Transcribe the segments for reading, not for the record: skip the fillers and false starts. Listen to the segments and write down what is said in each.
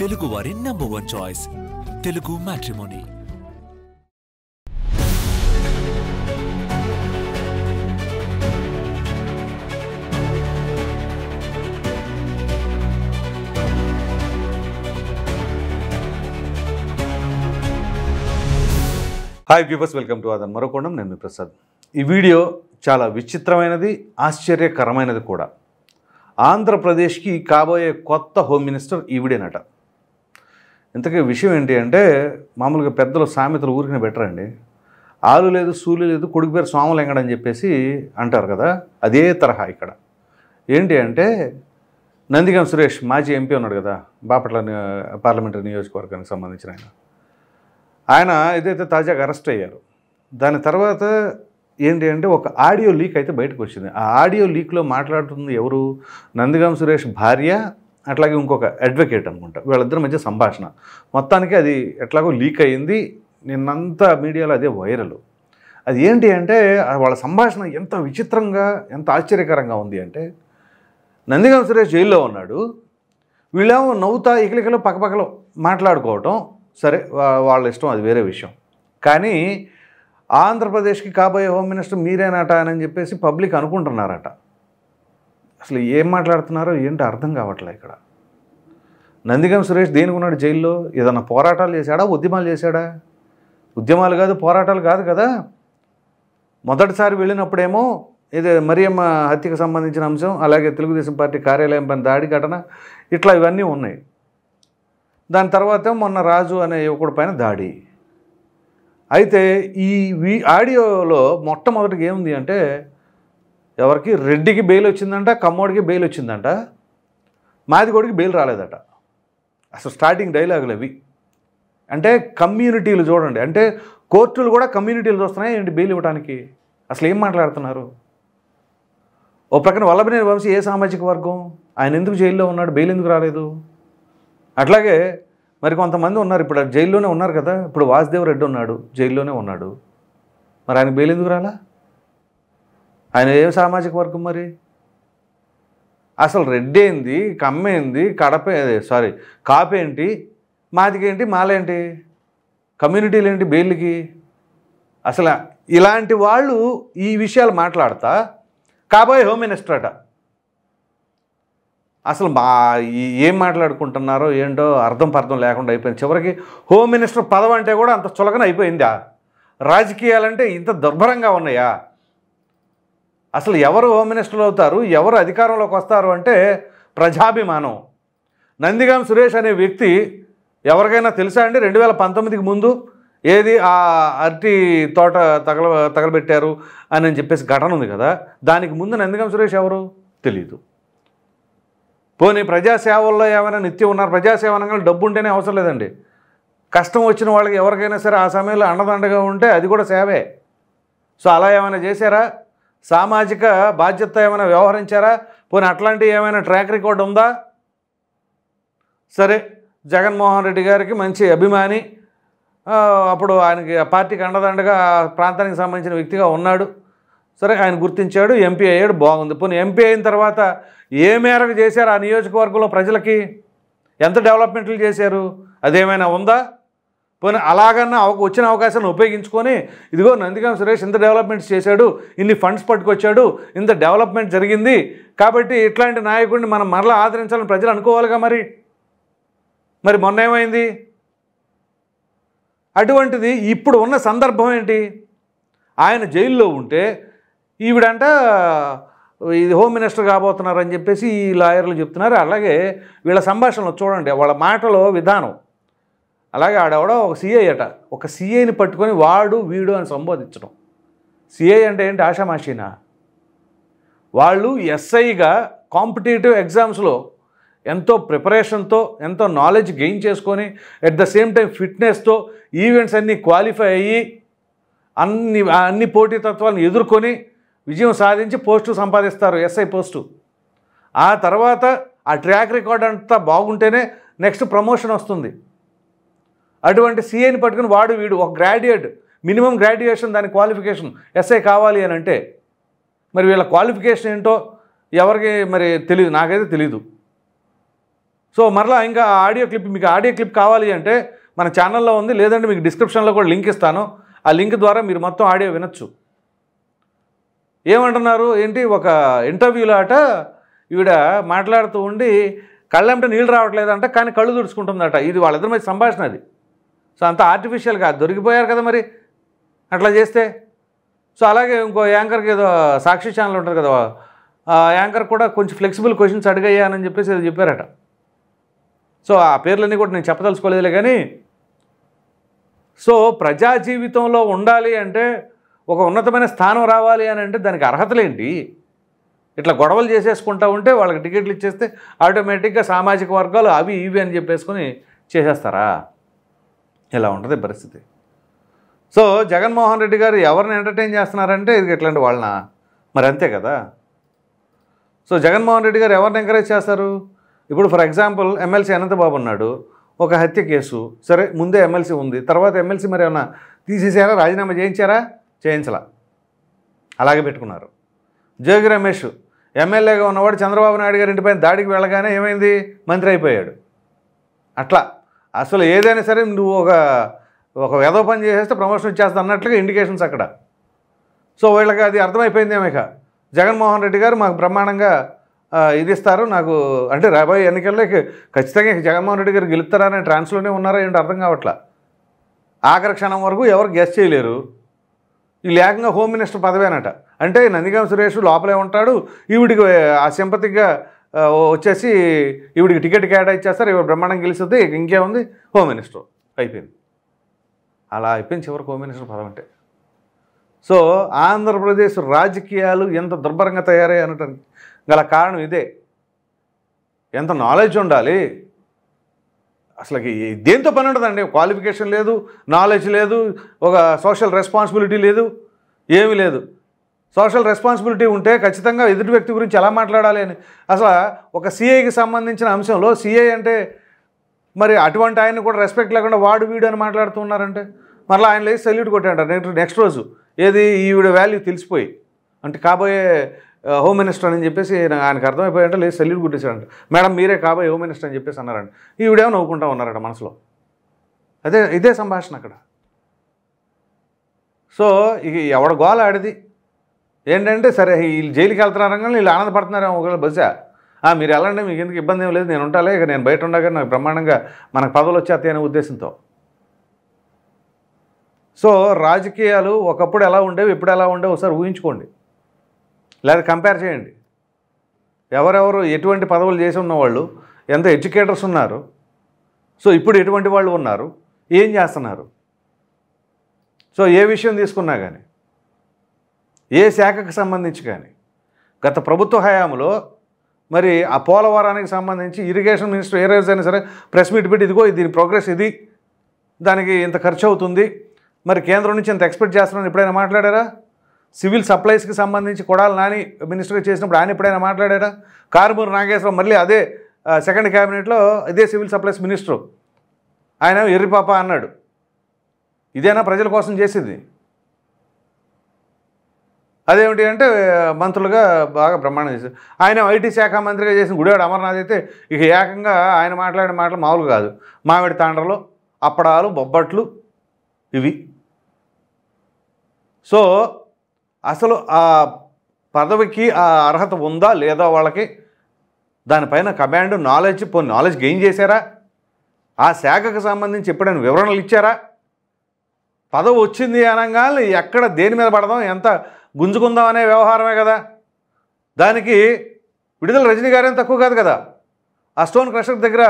తెలుగు వారి #1 choice Telugu matrimony. Hi viewers, welcome to Aadhan మరోకోణం. నేను మీ ప్రసాద్. ఈ వీడియో చాలా విచిత్రమైనది, ఆశ్చర్యకరమైనది కూడా. ఆంధ్రప్రదేశ్కి కాబోయే కొత్త హోమ్ మినిస్టర్ ఈవిడేనట. ఇంతకీ విషయం ఏంటి అంటే, మామూలుగా పెద్దలు సామెతలు ఊరికినే బెటరండి. ఆలు లేదు సూలు లేదు కొడుకు పేరు సోమలింగడు అని చెప్పేసి అంటారు కదా, అదే తరహా ఇక్కడ. ఏంటి అంటే, నందిగం సురేష్ మాజీ ఎంపీ ఉన్నాడు కదా, బాపట్ల పార్లమెంటరీ నియోజకవర్గానికి సంబంధించిన ఆయన ఏదైతే తాజాగా అరెస్ట్ అయ్యారు. దాని తర్వాత ఏంటి అంటే, ఒక ఆడియో లీక్ అయితే బయటకు వచ్చింది. ఆ ఆడియో లీక్లో మాట్లాడుతుంది ఎవరు? నందిగం సురేష్ భార్య, అట్లాగే ఇంకొక అడ్వకేట్ అనుకుంటా. వీళ్ళిద్దరి మధ్య సంభాషణ. మొత్తానికి అది ఎట్లాగో లీక్ అయ్యింది. నిన్నంతా మీడియాలో అదే వైరల్. అది ఏంటి అంటే, వాళ్ళ సంభాషణ ఎంత విచిత్రంగా, ఎంత ఆశ్చర్యకరంగా ఉంది అంటే, నందిగం సురేష్ జైల్లో ఉన్నాడు, వీళ్ళేమో నవ్వుతా ఇకలికలో పక్కపక్కలో మాట్లాడుకోవటం. సరే, వాళ్ళ ఇష్టం, అది వేరే విషయం. కానీ ఆంధ్రప్రదేశ్కి కాబోయే హోమ్ మినిస్టర్ మీరేనట అని చెప్పేసి పబ్లిక్ అనుకుంటున్నారట. అసలు ఏం మాట్లాడుతున్నారో ఏంటో అర్థం కావట్లే ఇక్కడ. నందిగం సురేష్ దేనికి ఉన్నాడు జైల్లో? ఏదన్నా పోరాటాలు చేశాడా, ఉద్యమాలు చేశాడా? ఉద్యమాలు కాదు, పోరాటాలు కాదు కదా. మొదటిసారి వెళ్ళినప్పుడేమో ఇది మరియమ్మ హత్యకు సంబంధించిన అంశం, అలాగే తెలుగుదేశం పార్టీ కార్యాలయం పైన దాడి ఘటన, ఇట్లా ఇవన్నీ ఉన్నాయి. దాని తర్వాత మొన్న రాజు అనే యువకుడి పైన దాడి. అయితే ఈ ఆడియోలో మొట్టమొదటిగా ఏముంది అంటే, ఎవరికి రెడ్డికి బెయిల్ వచ్చిందంట, కమ్మోడికి బెయిల్ వచ్చిందంట, మాదిగోడికి బెయిల్ రాలేదట. అసలు స్టార్టింగ్ డైలాగులు అవి. అంటే కమ్యూనిటీలు చూడండి, అంటే కోర్టులు కూడా కమ్యూనిటీలు చూస్తున్నాయి ఏంటి బెయిల్ ఇవ్వడానికి? అసలు ఏం మాట్లాడుతున్నారు? ఓ ప్రక్కన వల్లభనేని వంశీ ఏ సామాజిక వర్గం? ఆయన ఎందుకు జైల్లో ఉన్నాడు, బెయిల్ ఎందుకు రాలేదు? అట్లాగే మరి కొంతమంది ఉన్నారు, ఇప్పుడు జైల్లోనే ఉన్నారు కదా. ఇప్పుడు వాసుదేవ్ రెడ్డి ఉన్నాడు, జైల్లోనే ఉన్నాడు. మరి ఆయన బెయిల్ ఎందుకు రాలా? ఆయన ఏం సామాజిక వర్గం మరి? అసలు రెడ్డి ఏంది, కమ్మేంది, కాపేంటి, మాదిగేంటి, మాలేంటి, కమ్యూనిటీలు ఏంటి బెయిల్కి? అసలు ఇలాంటి వాళ్ళు ఈ విషయాలు మాట్లాడతా కాబోయే హోమ్ మినిస్టర్ అట. అసలు ఏం మాట్లాడుకుంటున్నారో ఏంటో అర్థం పర్థం లేకుండా అయిపోయింది. చివరికి హోమ్ మినిస్టర్ పదవి అంటే కూడా అంత చులకన అయిపోయిందా? రాజకీయాలంటే ఇంత దుర్భరంగా ఉన్నాయా? అసలు ఎవరు హోమ్ మినిస్టర్లు అవుతారు, ఎవరు అధికారంలోకి వస్తారు అంటే ప్రజాభిమానం. నందిగం సురేష్ అనే వ్యక్తి ఎవరికైనా తెలుసా అండి? 2019కి ముందు ఏది ఆ అరటి తోట తగలబెట్టారు అని చెప్పేసి ఘటన ఉంది కదా, దానికి ముందు నందిగం సురేష్ ఎవరు తెలీదు. పోనీ ప్రజాసేవల్లో ఏమైనా నిత్యం ఉన్నారు? ప్రజాసేవ అనగానే డబ్బు ఉంటేనే అవసరం లేదండి. కష్టం వచ్చిన వాళ్ళకి ఎవరికైనా సరే ఆ సమయంలో అండదండగా ఉంటే అది కూడా సేవే. సో అలా ఏమైనా చేశారా? సామాజిక బాధ్యత ఏమైనా వ్యవహరించారా? పోనీ అట్లాంటి ఏమైనా ట్రాక్ రికార్డ్ ఉందా? సరే, జగన్మోహన్ రెడ్డి గారికి మంచి అభిమాని, అప్పుడు ఆయనకి ఆ పార్టీకి అండదండగా ప్రాంతానికి సంబంధించిన వ్యక్తిగా ఉన్నాడు. సరే, ఆయన గుర్తించాడు, ఎంపీ అయ్యాడు, బాగుంది. పోనీ ఎంపీ అయిన తర్వాత ఏ మేరకు చేశారు ఆ నియోజకవర్గంలో ప్రజలకి? ఎంత డెవలప్మెంట్లు చేశారు? అదేమైనా ఉందా? పోనీ అలాగన్నా వచ్చిన అవకాశాన్ని ఉపయోగించుకొని, ఇదిగో నందిగం సురేష్ ఇంత డెవలప్మెంట్స్ చేశాడు, ఇన్ని ఫండ్స్ పట్టుకొచ్చాడు, ఇంత డెవలప్మెంట్ జరిగింది, కాబట్టి ఇట్లాంటి నాయకుడిని మనం మరలా ఆదరించాలని ప్రజలు అనుకోవాలిగా. మరి మొన్న ఏమైంది? అటువంటిది ఇప్పుడు ఉన్న సందర్భం ఏంటి? ఆయన జైల్లో ఉంటే ఈవిడంట ఇది హోమ్ మినిస్టర్ కాబోతున్నారని చెప్పేసి ఈ లాయర్లు చెప్తున్నారు. అలాగే వీళ్ళ సంభాషణలు చూడండి, వాళ్ళ మాటలో విధానం. అలాగే ఆడెవడో ఒక సిఐ అట, ఒక సిఐని పట్టుకొని వాడు వీడు అని సంబోధించడం. సిఐ అంటే ఏంటి, ఆషామాషీనా? వాళ్ళు ఎస్ఐగా కాంపిటేటివ్ ఎగ్జామ్స్లో ఎంతో ప్రిపరేషన్తో, ఎంతో నాలెడ్జ్ గెయిన్ చేసుకొని, ఎట్ ద సేమ్ టైం ఫిట్నెస్తో ఈవెంట్స్ అన్నీ క్వాలిఫై అయ్యి అన్ని పోటీతత్వాలను ఎదుర్కొని విజయం సాధించి పోస్టు సంపాదిస్తారు, ఎస్ఐ పోస్టు. ఆ తర్వాత ఆ ట్రాక్ రికార్డ్ అంతా బాగుంటేనే నెక్స్ట్ ప్రమోషన్ వస్తుంది. అటువంటి సిఐని పట్టుకుని వాడు వీడు ఒక గ్రాడ్యుయేట్, మినిమం గ్రాడ్యుయేషన్ దాని క్వాలిఫికేషన్ ఎస్ఐ కావాలి అని అంటే, మరి వీళ్ళ క్వాలిఫికేషన్ ఏంటో ఎవరికి మరి తెలియదు, నాకైతే తెలీదు. సో మరలా ఇంకా ఆడియో క్లిప్, మీకు ఆడియో క్లిప్ కావాలి అంటే మన ఛానల్లో ఉంది, లేదంటే మీకు డిస్క్రిప్షన్లో కూడా లింక్ ఇస్తాను. ఆ లింక్ ద్వారా మీరు మొత్తం ఆడియో వినొచ్చు. ఏమంటున్నారు ఏంటి, ఒక ఇంటర్వ్యూలో అట ఈవిడ మాట్లాడుతూ ఉండి కళ్ళంటే నీళ్ళు రావట్లేదంట, కానీ కళ్ళు తుడుచుకుంటుందట. ఇది వాళ్ళిద్దరి మధ్య సంభాషణ అది. సో అంత ఆర్టిఫిషియల్గా దొరికిపోయారు కదా మరి అట్లా చేస్తే. సో అలాగే ఇంకో యాంకర్కి ఏదో సాక్షి ఛానల్ ఉంటుంది కదా, ఆ యాంకర్ కూడా కొంచెం ఫ్లెక్సిబుల్ క్వశ్చన్స్ అడిగాయని చెప్పేసి ఏదో చెప్పారట. సో ఆ పేర్లన్నీ కూడా నేను చెప్పదలుచుకోలేదులే. కానీ సో ప్రజా జీవితంలో ఉండాలి అంటే, ఒక ఉన్నతమైన స్థానం రావాలి అని అంటే దానికి అర్హతలేంటి? ఇట్లా గొడవలు చేసేసుకుంటూ ఉంటే వాళ్ళకి టికెట్లు ఇచ్చేస్తే ఆటోమేటిక్గా సామాజిక వర్గాలు అవి ఇవి అని చెప్పేసుకొని చేసేస్తారా? ఇలా ఉంటుంది పరిస్థితి. సో జగన్మోహన్ రెడ్డి గారు ఎవరిని ఎంటర్టైన్ చేస్తున్నారంటే ఇది ఇట్లాంటి వాళ్ళన, మరి అంతే కదా. సో జగన్మోహన్ రెడ్డి గారు ఎవరిని ఎంకరేజ్ చేస్తారు? ఇప్పుడు ఫర్ ఎగ్జాంపుల్ ఎమ్మెల్సీ అనంతబాబు ఉన్నాడు, ఒక హత్య కేసు, సరే ముందే ఎమ్మెల్సీ ఉంది, తర్వాత ఎమ్మెల్సీ మరి ఏమన్నా తీసేసారా, రాజీనామా చేయించారా? చేయించలా, అలాగే పెట్టుకున్నారు. జోగి రమేష్ ఎమ్మెల్యేగా ఉన్నవాడు చంద్రబాబు నాయుడు గారి ఇంటిపైన దాడికి వెళ్ళగానే ఏమైంది, మంత్రి అయిపోయాడు. అట్లా అసలు ఏదైనా సరే నువ్వు ఒక ఏదో పని చేసేస్తే ప్రమోషన్ ఇచ్చేస్తా అన్నట్లుగా ఇండికేషన్స్ అక్కడ. సో వీళ్ళకి అది అర్థమైపోయిందేమో. ఇక జగన్మోహన్ రెడ్డి గారు మాకు బ్రహ్మాండంగా ఇది ఇస్తారు నాకు అంటే, రాబోయే ఎన్నికల్లో ఖచ్చితంగా జగన్మోహన్ రెడ్డి గారు గెలుస్తారనే ట్రాన్స్లోనే ఉన్నారా ఏంటో అర్థం కావట్లా. ఆఖరి క్షణం వరకు ఎవరు గెస్ చేయలేరు. వీళ్ళు ఏకంగా హోమ్ మినిస్టర్ పదవేనట. అంటే నందిగామ సురేష్ లోపలే ఉంటాడు, ఈవిడికి ఆ సింపతిగా వచ్చేసి ఈవిడికి టికెట్ కేటాయిచ్చేస్తారు, ఇవి బ్రహ్మాండం గెలిస్తుంది, ఇంకేముంది హోమ్ మినిస్టర్ అయిపోయింది. అలా అయిపోయింది చివరికి హోమ్ మినిస్టర్ పదవి అంటే. సో ఆంధ్రప్రదేశ్ రాజకీయాలు ఎంత దుర్భరంగా తయారయ్యాయి అనటానికి గల కారణం ఇదే. ఎంత నాలెడ్జ్ ఉండాలి అసలుకి, దేంతో పని ఉండదండి. క్వాలిఫికేషన్ లేదు, నాలెడ్జ్ లేదు, ఒక సోషల్ రెస్పాన్సిబిలిటీ లేదు, ఏమీ లేదు. సోషల్ రెస్పాన్సిబిలిటీ ఉంటే ఖచ్చితంగా ఎదుటి వ్యక్తి గురించి ఎలా మాట్లాడాలి అని. అసలు ఒక సిఐకి సంబంధించిన అంశంలో సిఐ అంటే మరి అటువంటి ఆయన్ని కూడా రెస్పెక్ట్ లేకుండా వాడు వీడు అని మాట్లాడుతున్నారంటే, మరలా ఆయన లేచి సెల్యూట్ కొట్టాడంట నెక్స్ట్ రోజు. ఏది ఈవిడ వాల్యూ తెలిసిపోయి, అంటే కాబోయే హోమ్ మినిస్టర్ అని చెప్పేసి ఆయనకు అర్థమైపోయాడంటే లేచి సెల్యూట్ కొట్టేశాడంట. మేడం మీరే కాబోయే హోమ్ మినిస్టర్ అని చెప్పేసి అన్నారంట. ఈవిడేమో నవ్వుకుంటా ఉన్నారట మనసులో. ఇదే సంభాషణ అక్కడ. సో ఇక ఎవడ గోల ఆడిది ఏంటంటే, సరే వీళ్ళు జైలుకి వెళ్తున్నారని వీళ్ళు ఆనందపడుతున్నారేమో ఒకవేళ బహుశా. మీరు వెళ్ళండి, మీకు ఎందుకు ఇబ్బంది ఏం లేదు, నేను ఉంటాలే, ఇక నేను బయట ఉండగా నాకు బ్రహ్మాండంగా మనకు పదవులు వచ్చేస్తాయి అనే ఉద్దేశంతో. సో రాజకీయాలు ఒకప్పుడు ఎలా ఉండేవి, ఇప్పుడు ఎలా ఉండేవి ఒకసారి ఊహించుకోండి, లేదా కంపేర్ చేయండి. ఎవరెవరు ఎటువంటి పదవులు చేసి ఉన్నవాళ్ళు, ఎంత ఎడ్యుకేటర్స్ ఉన్నారు, సో ఇప్పుడు ఎటువంటి వాళ్ళు ఉన్నారు, ఏం చేస్తున్నారు. సో ఏ విషయం తీసుకున్నా కానీ, ఏ శాఖకు సంబంధించి కానీ, గత ప్రభుత్వ హయాంలో మరి ఆ పోలవరానికి సంబంధించి ఇరిగేషన్ మినిస్టర్ ఏ రోజైనా సరే ప్రెస్ మీట్ పెట్టి ఇదిగో దీని ప్రోగ్రెస్ ఇది, దానికి ఇంత ఖర్చు అవుతుంది, మరి కేంద్రం నుంచి ఇంత ఎక్స్పెక్ట్ చేస్తున్నాను ఎప్పుడైనా మాట్లాడారా? సివిల్ సప్లైస్కి సంబంధించి కొడాలి నాని మినిస్టర్గా చేసినప్పుడు ఆయన ఎప్పుడైనా మాట్లాడారా? కారుమూరి నాగేశ్వరరావు మళ్ళీ అదే సెకండ్ క్యాబినెట్లో ఇదే సివిల్ సప్లైస్ మినిస్టరు, ఆయన ఎర్రిపాప అన్నాడు. ఇదేనా ప్రజల కోసం చేసేది? అదేమిటి అంటే మంత్రులుగా బాగా బ్రహ్మాండం చేశారు. ఆయన ఐటీ శాఖ మంత్రిగా చేసిన గుడివాడ అమర్నాథ్ అయితే ఇక ఏకంగా ఆయన మాట్లాడిన మాటలు మామూలు కాదు. మామిడి తాండ్రలు, అప్పడాలు, బొబ్బట్లు ఇవి. సో అసలు ఆ పదవికి ఆ అర్హత ఉందా లేదా వాళ్ళకి, దానిపైన కమాండ్ నాలెడ్జ్ నాలెడ్జ్ గెయిన్ చేశారా, ఆ శాఖకు సంబంధించి ఎప్పుడైనా వివరణలు ఇచ్చారా? పదవి వచ్చింది అనగానే ఎక్కడ దేని మీద పడదాం, ఎంత గుంజుకుందాం అనే వ్యవహారమే కదా. దానికి విడుదల రజనీ గారేం తక్కువ కాదు కదా. ఆ స్టోన్ క్రషర్ దగ్గర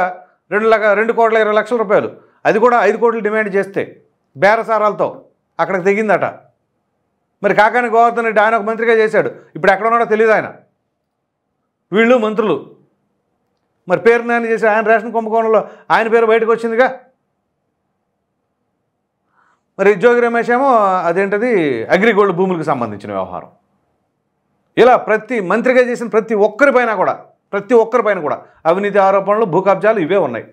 2,20,00,000 రూపాయలు, అది కూడా 5 కోట్లు డిమాండ్ చేస్తే బేరసారాలతో అక్కడికి తెగిందట. మరి కాకాని గోవర్ధన్ రెడ్డి ఆయన ఒక మంత్రిగా చేశాడు, ఇప్పుడు ఎక్కడ ఉన్నాడో తెలియదు ఆయన. వీళ్ళు మంత్రులు, మరి పేరు నాని చేసి ఆయన రేషన్ కుంభకోణంలో ఆయన పేరు బయటకు వచ్చిందిగా. మరి జోగి రమేష్ ఏమో అదేంటది అగ్రిగోల్డ్ భూములకు సంబంధించిన వ్యవహారం. ఇలా ప్రతి మంత్రిగా చేసిన ప్రతి ఒక్కరిపైన కూడా అవినీతి ఆరోపణలు, భూ కబ్జాలు ఇవే ఉన్నాయి.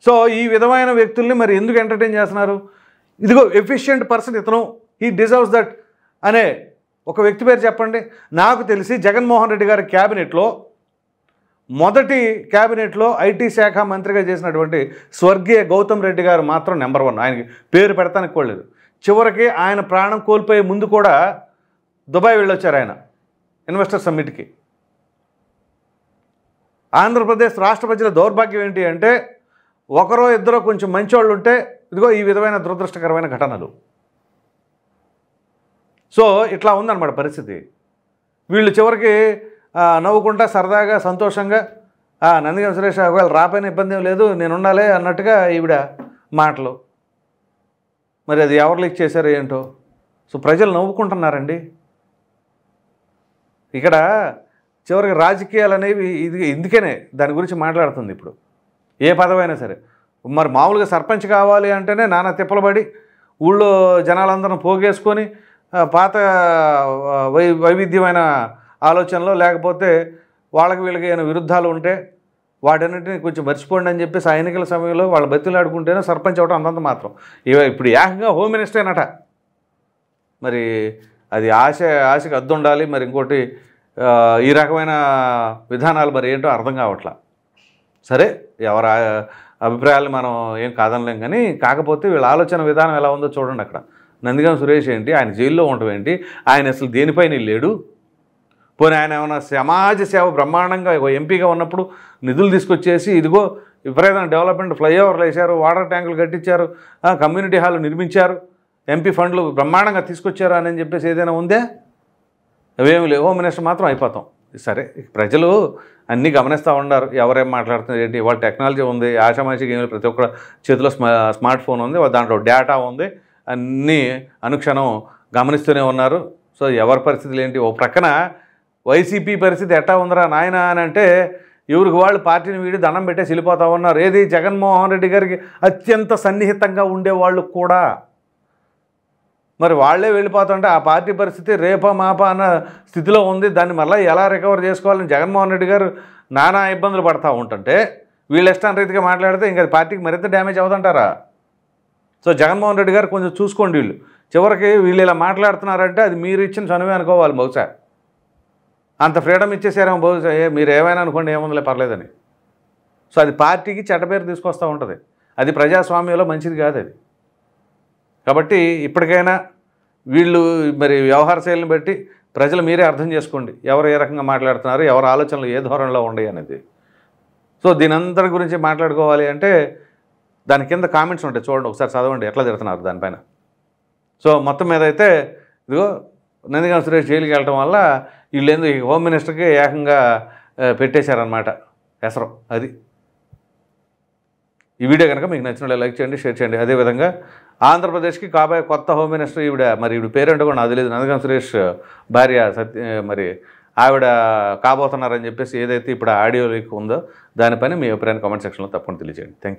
సో ఈ విధమైన వ్యక్తుల్ని మరి ఎందుకు ఎంటర్టైన్ చేస్తున్నారు? ఇదిగో ఎఫిషియెంట్ పర్సన్ ఇతను, హీ డిజర్వ్స్ దట్ అనే ఒక వ్యక్తి పేరు చెప్పండి. నాకు తెలిసి జగన్మోహన్ రెడ్డి గారి క్యాబినెట్లో మొదటి క్యాబినెట్లో ఐటీ శాఖ మంత్రిగా చేసినటువంటి స్వర్గీయ గౌతమ్ రెడ్డి గారు మాత్రం నెంబర్ 1. ఆయనకి పేరు పెడతానికి కూడా లేదు. చివరికి ఆయన ప్రాణం కోల్పోయే ముందు కూడా దుబాయ్ వెళ్ళొచ్చారు ఆయన ఇన్వెస్టర్ సమ్మిట్కి. ఆంధ్రప్రదేశ్ రాష్ట్ర ప్రజల దౌర్భాగ్యం ఏంటి అంటే ఒకరో ఇద్దరో కొంచెం మంచోళ్ళు ఉంటే ఇదిగో ఈ విధమైన దురదృష్టకరమైన ఘటనలు. సో ఇట్లా ఉందన్నమాట పరిస్థితి. వీళ్ళు చివరికి నవ్వుకుంటా సరదాగా సంతోషంగా నందిగం సురేష్ ఒకవేళ రాపోయిన ఇబ్బంది ఏం లేదు నేను ఉండాలి అన్నట్టుగా ఈవిడ మాటలు. మరి అది ఎవరు లీక్ చేశారు ఏంటో. సో ప్రజలు నవ్వుకుంటున్నారండి. ఇక్కడ చివరికి రాజకీయాలు అనేవి ఇది ఇందుకనే దాని గురించి మాట్లాడుతుంది ఇప్పుడు. ఏ పదవైనా సరే మరి మామూలుగా సర్పంచ్ కావాలి అంటేనే నానా తిప్పలబడి ఊళ్ళో జనాలందరం పోగేసుకొని పాత వైవిధ్యమైన ఆలోచనలో లేకపోతే వాళ్ళకి వీళ్ళకి ఏమైనా విరుద్ధాలు ఉంటే వాటన్నిటిని కొంచెం మర్చిపోండి అని చెప్పేసి ఆ ఎన్నికల సమయంలో వాళ్ళు బతిలాడుకుంటేనే సర్పంచ్ అవడం అంతంత మాత్రం. ఇప్పుడు ఏకంగా హోమ్ మినిస్టర్నట. మరి అది ఆశకి అద్దు ఉండాలి. మరి ఇంకోటి ఈ రకమైన విధానాలు మరి ఏంటో అర్థం కావట్లా. సరే ఎవరి అభిప్రాయాలు మనం ఏం కాదనలేం కానీ కాకపోతే వీళ్ళ ఆలోచన విధానం ఎలా ఉందో చూడండి. అక్కడ నందిగం సురేష్ ఏంటి, ఆయన జైల్లో ఉండటం ఏంటి, ఆయన అసలు దేనిపైన లేడు. పోనీ ఆయన ఏమైనా సమాజ సేవ బ్రహ్మాండంగా ఎంపీగా ఉన్నప్పుడు నిధులు తీసుకొచ్చేసి ఇదిగో విపరీతమైన డెవలప్మెంట్ ఫ్లైఓవర్లు వేశారు, వాటర్ ట్యాంకులు కట్టించారు, కమ్యూనిటీ హాల్ నిర్మించారు, ఎంపీ ఫండ్లు బ్రహ్మాండంగా తీసుకొచ్చారు అని చెప్పేసి ఏదైనా ఉందే? అవేమి లేవు. హోమ్ మినిస్టర్ మాత్రం అయిపోతాం. సరే ప్రజలు అన్నీ గమనిస్తూ ఉన్నారు. ఎవరేం మాట్లాడుతున్నారు ఏంటి. వాళ్ళ టెక్నాలజీ ఉంది, ఆషామాషిగా ఏమి ప్రతి ఒక్కరు చేతిలో స్మార్ట్ ఫోన్ ఉంది, దాంట్లో డేటా ఉంది, అన్నీ అనుక్షణం గమనిస్తూనే ఉన్నారు. సో ఎవరి పరిస్థితులు ఏంటి. ఓ ప్రక్కన వైసీపీ పరిస్థితి ఎట్టా ఉందరా నాయన అని అంటే ఎవరికి వాళ్ళు పార్టీని వీడి దండం పెట్టేసి వెళ్ళిపోతూ ఉన్నారు. ఏది జగన్మోహన్ రెడ్డి గారికి అత్యంత సన్నిహితంగా ఉండేవాళ్ళు కూడా మరి వాళ్ళే వెళ్ళిపోతుంటే ఆ పార్టీ పరిస్థితి రేపా మాపా అన్న స్థితిలో ఉంది. దాన్ని మళ్ళీ ఎలా రికవర్ చేసుకోవాలని జగన్మోహన్ రెడ్డి గారు నానా ఇబ్బందులు పడుతూ ఉంటుంటే వీళ్ళు ఇష్టాన్ని రీతిగా మాట్లాడితే ఇంకా పార్టీకి మరింత డ్యామేజ్ అవుతుంటారా. సో జగన్మోహన్ రెడ్డి గారు కొంచెం చూసుకోండి. వీళ్ళు చివరికి వీళ్ళు ఇలా మాట్లాడుతున్నారంటే అది మీరు ఇచ్చిన చనువే అనుకోవాలి. బహుశా అంత ఫ్రీడమ్ ఇచ్చేసారేమో బహుశా. మీరు ఏమైనా అనుకోండి ఏముందిలే పర్లేదని. సో అది పార్టీకి చెడ్డ పేరు తీసుకొస్తూ ఉంటుంది. అది ప్రజాస్వామ్యంలో మంచిది కాదు అది. కాబట్టి ఇప్పటికైనా వీళ్ళు మరి వ్యవహార శైలిని బట్టి ప్రజలు మీరే అర్థం చేసుకోండి. ఎవరు ఏ రకంగా మాట్లాడుతున్నారు, ఎవరి ఆలోచనలు ఏ ధోరణిలో ఉన్నాయి అనేది. సో దీని అందరి గురించి మాట్లాడుకోవాలి అంటే దాని కింద కామెంట్స్ ఉంటాయి చూడండి, ఒకసారి చదవండి ఎట్లా తిడుతున్నారు దానిపైన. సో మొత్తం మీద అయితే ఇదిగో నందిగం సురేష్ జైలుకి వెళ్ళటం వల్ల వీళ్ళు ఎందుకు హోమ్ మినిస్టర్కి ఏకంగా పెట్టేశారనమాట ఎసరం. అది ఈ వీడియో కనుక మీకు నచ్చినట్లే లైక్ చేయండి, షేర్ చేయండి. అదేవిధంగా ఆంధ్రప్రదేశ్కి కాబోయే కొత్త హోమ్ మినిస్టర్ ఈవిడ పేరేంటో కూడా నాకు తెలియదు. నందిగం సురేష్ భార్య మరి ఆవిడ కాబోతున్నారని చెప్పేసి ఏదైతే ఇప్పుడు ఆడియో లీక్ ఉందో దానిపైన మీ అభిప్రాయాన్ని కామెంట్ సెక్షన్లో తప్పకుండా తెలియజేయండి. Thank you.